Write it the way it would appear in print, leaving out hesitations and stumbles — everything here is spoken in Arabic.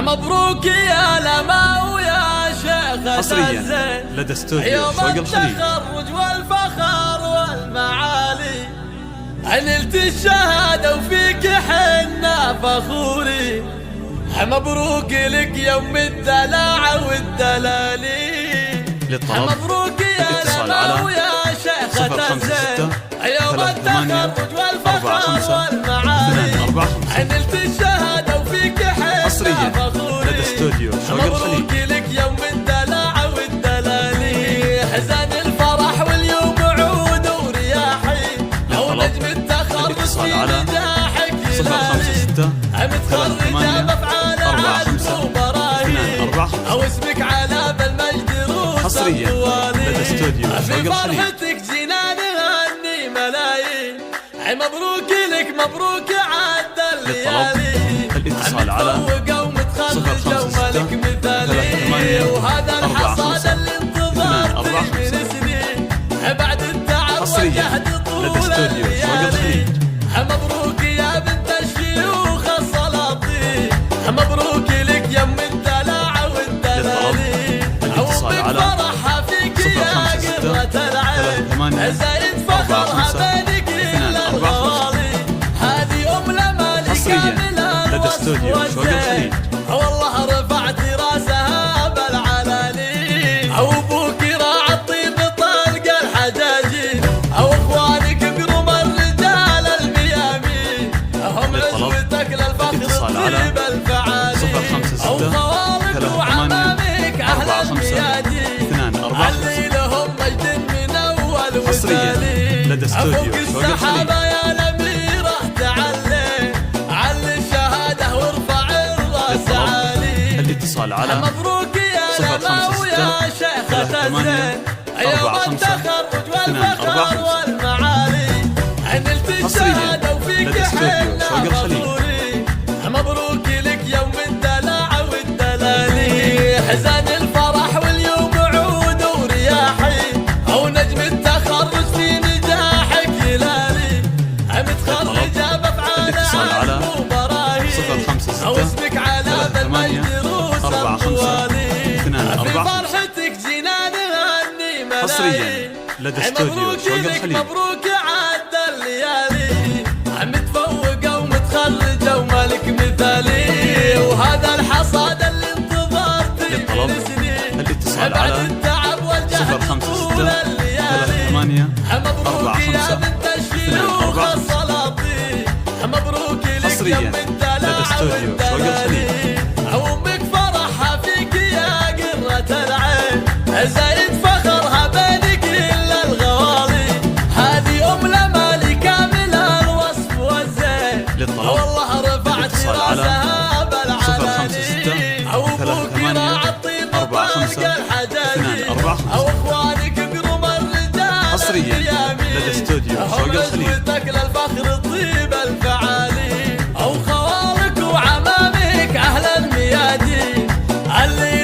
مبروك يا لما ويا شيخ حصريا لدى استوديو شوق الخليج. يوم التخرج والفخر والمعالي نلت الشهادة وفيك حنا فخوري. مبروك لك يوم الدلع والدلالي. مبروك يا لما ويا شيخ يوم التخرج والفخر والمعالي نلت الشهادة وفيك حنا فخوري. لدى استوديو شوق الخليج. مبروك لك يوم الدلع والدلالي. حزن الفرح واليوم عود ورياحي لو نجم التخرج في نجاحك يلالي. متخرجة بأفعال عزم وبراهين أو اسمك على بالمجد روس حصريا لدى استوديو شوق في الخليج. فرحتك جينا نغني ملايين. مبروك لك مبروك عدى الليالي. الاتصال على متفوقة ومتخرجة ومالك مثالي. وهذا الحصاد اللي انتظرت من سنين بعد التعب والجهد طول الليالي. مبروك يا بنت الشيوخ السلاطين. مبروك لك يم الدلع والدلالي. الاتصال على فرحها فيك يا قرة العين زايد فخرها بين كل الغوالي. هذه أم لمالك لدى استوديو شوق الخليج. والله رفعت راسها بالعلالي. أو أبوك راعى الطيب طلق الحجاجين أو إخوانك قروم الرجال الميامين هم عزوتك للفخر طيب الفعالي. أو خوالك وعمامك أهل الميادين علي لهم مجد من أول وتالي. لدى استوديو فوق شوق السحابة الخليج. يا الأميرة تعلي علي الشهادة وارفع الراس عالي. الاتصال على مبروك يا لما ويا شيخة الزين يوم التخرج والفخر والمعالي نلت الشهادة وفيك حنا فخوري. مبروك لك يوم الدلع والدلالي. حزن الفرح واليوم عود ورياحي أو نجم التخرج في نجاحك يلالي. متخرجة بأفعال عزم وبراهين أو اسمك على بالمجد روس الطوالي. في فرحتك جينا نغني ملايين. حصريا لدى استوديو شوق الخليج. مبروك عدى الليالي. متفوقة ومتخرجة ومالك مثالي. وهذا الحصاد اللي انتظرت من سنين الاتصال بعد على التعب والجهد طول الليالي. مبروك يا بنت الشيوخ السلاطين. مبروك لك يم الدلع والدلالي. أمك فرحها فيك يا قرة العين زايد فخرها بين كل الغوالي. هذه أم لمالي كامل الوصف والزين والله رفعت راسها بالعلالي. أو أبوك راعى الطيب طلق الحجاجين أو إخوانك قروم الرجال الميامين لدى استوديو شوق الخليج. عزوتك للفخر طيب الفعالي. أو خوالك وعمامك أهل الميادين اللي